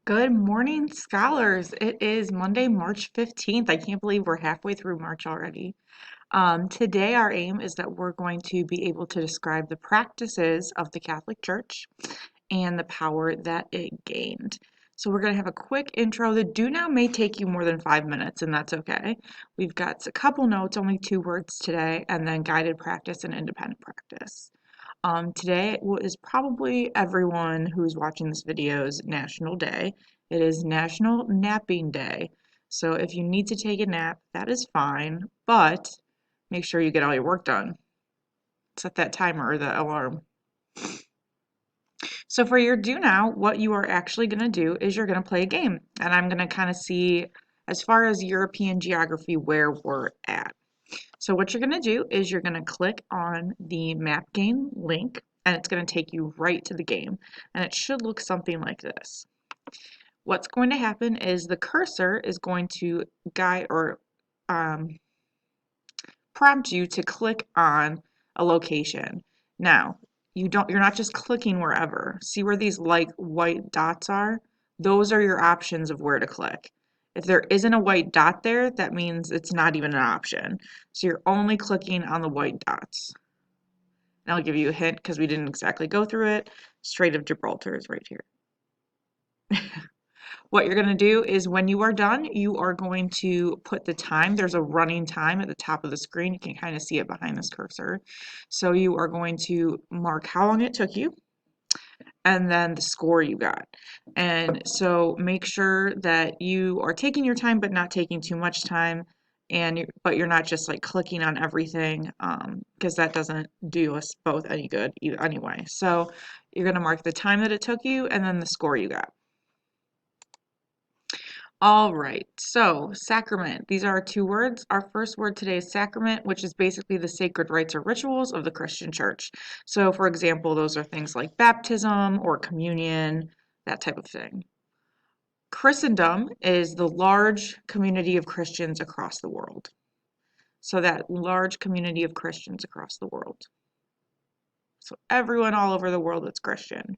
Good morning, scholars. It is Monday, March 15th. I can't believe we're halfway through March already. Today, our aim is that we're going to be able to describe the practices of the Catholic Church and the power that it gained. So, we're going to have a quick intro. The do now may take you more than 5 minutes, and that's okay. We've got a couple notes, only 2 words today, and then guided practice and independent practice. Today is probably everyone who's watching this video's national day. It is National Napping Day. So if you need to take a nap, that is fine, but make sure you get all your work done. Set that timer or that alarm. So for your do now, what you are actually going to do is you're going to play a game. And I'm going to kind of see, as far as European geography, where we're at. So what you're going to do is you're going to click on the map game link and it's going to take you right to the game. And it should look something like this. What's going to happen is the cursor is going to guide or prompt you to click on a location. Now, you're not just clicking wherever. See where these like white dots are? Those are your options of where to click. If there isn't a white dot there, that means it's not even an option. So you're only clicking on the white dots. And I'll give you a hint because we didn't exactly go through it. Strait of Gibraltar is right here. What you're going to do is when you are done, you are going to put the time. There's a running time at the top of the screen. You can kind of see it behind this cursor. So you are going to mark how long it took you and then the score you got. And so make sure that you are taking your time but not taking too much time, but you're not just like clicking on everything because that doesn't do us both any good anyway. So you're going to mark the time that it took you and then the score you got. All right, so sacrament. These are our 2 words. Our first word today is sacrament, which is basically the sacred rites or rituals of the Christian church. So, for example, those are things like baptism or communion, that type of thing. Christendom is the large community of Christians across the world. So, that large community of Christians across the world. So, everyone all over the world that's Christian.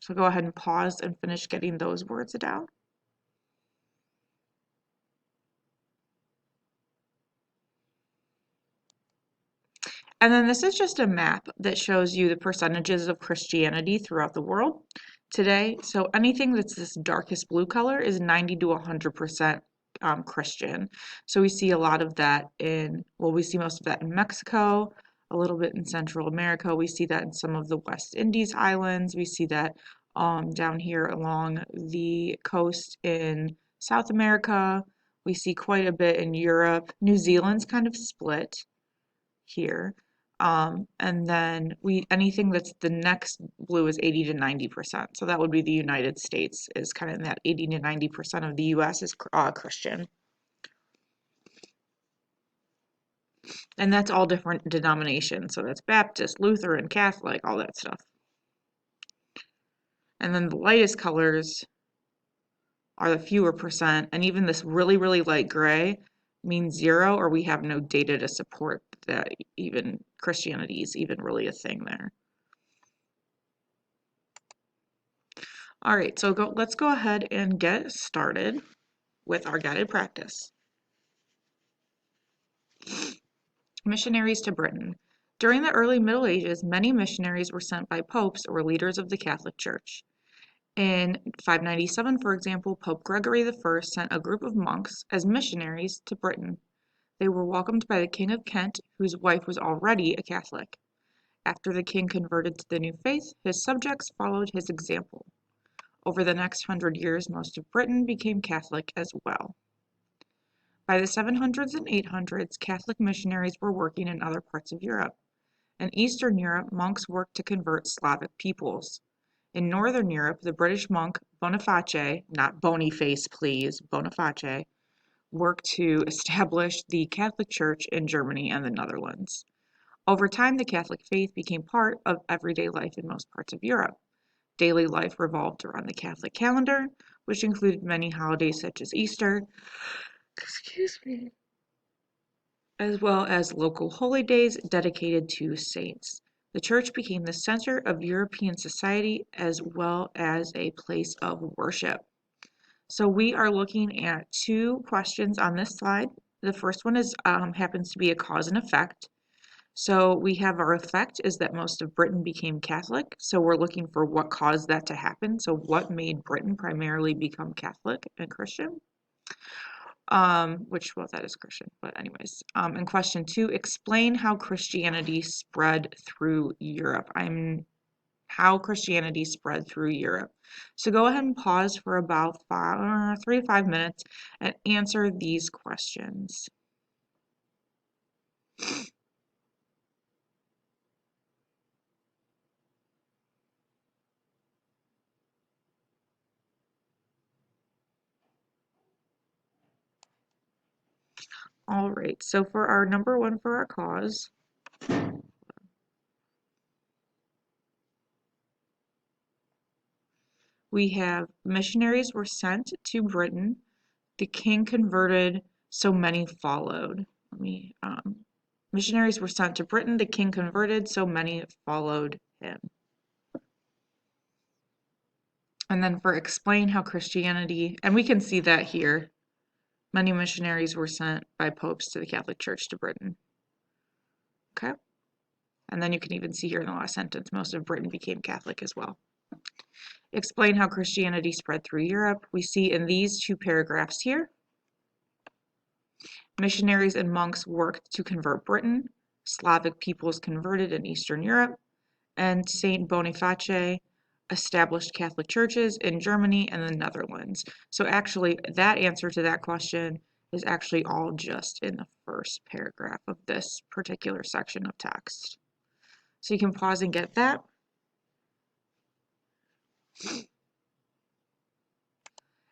So, go ahead and pause and finish getting those words down. And then this is just a map that shows you the percentages of Christianity throughout the world today. So anything that's this darkest blue color is 90 to 100% Christian. So we see a lot of that we see most of that in Mexico, a little bit in Central America. We see that in some of the West Indies islands. We see that down here along the coast in South America. We see quite a bit in Europe. New Zealand's kind of split here. And then anything that's the next blue is 80 to 90%. So that would be the United States is kind of in that 80 to 90% of the US is Christian. And that's all different denominations. So that's Baptist, Lutheran, Catholic, all that stuff. And then the lightest colors are the fewer percent. And even this really, really light gray means 0, or we have no data to support that even Christianity is even really a thing there. All right, so let's go ahead and get started with our guided practice. Missionaries to Britain. During the early Middle Ages, many missionaries were sent by popes or leaders of the Catholic Church. In 597, for example, Pope Gregory I sent a group of monks as missionaries to Britain. They were welcomed by the King of Kent, whose wife was already a Catholic. After the king converted to the new faith, his subjects followed his example. Over the next 100 years, most of Britain became Catholic as well. By the 700s and 800s, Catholic missionaries were working in other parts of Europe. In Eastern Europe, monks worked to convert Slavic peoples. In Northern Europe, the British monk Boniface, not Boniface please, Boniface, worked to establish the Catholic Church in Germany and the Netherlands. Over time, the Catholic faith became part of everyday life in most parts of Europe. Daily life revolved around the Catholic calendar, which included many holidays such as Easter, as well as local holy days dedicated to saints. The church became the center of European society as well as a place of worship. So we are looking at two questions on this slide. The first one is happens to be a cause and effect. So we have our effect is that most of Britain became Catholic. So we're looking for what caused that to happen. So what made Britain primarily become Catholic and Christian? Which, well, that is Christian, but anyways. And question 2, explain how Christianity spread through Europe. How Christianity spread through Europe. So go ahead and pause for about 3 to 5 minutes and answer these questions. All right, so for our number 1 for our cause, we have missionaries were sent to Britain. The king converted, so many followed. Missionaries were sent to Britain. The king converted, so many followed him. And then for explain how Christianity, and we can see that here, many missionaries were sent by popes to the Catholic Church to Britain. Okay? And then you can even see here in the last sentence, most of Britain became Catholic as well. Explain how Christianity spread through Europe. We see in these two paragraphs here, missionaries and monks worked to convert Britain, Slavic peoples converted in Eastern Europe, and Saint Boniface established Catholic churches in Germany and the Netherlands. So actually, that answer to that question is actually all just in the first paragraph of this particular section of text. So you can pause and get that.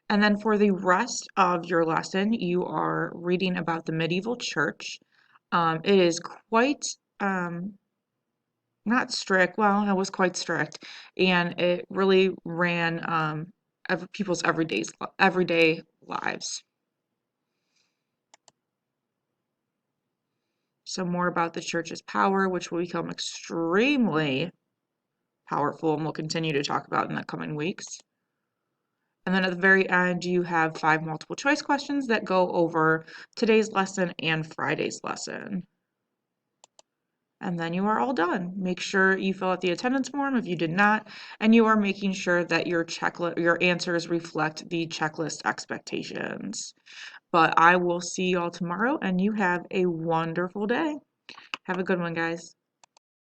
And then for the rest of your lesson, you are reading about the medieval church. It is quite not strict. Well, it was quite strict, and it really ran people's everyday lives. So more about the church's power, which will become extremely powerful, and we'll continue to talk about in the coming weeks. And then at the very end, you have 5 multiple choice questions that go over today's lesson and Friday's lesson. And then you are all done. Make sure you fill out the attendance form if you did not, and you are making sure that your answers reflect the checklist expectations. But I will see you all tomorrow, and you have a wonderful day. Have a good one, guys.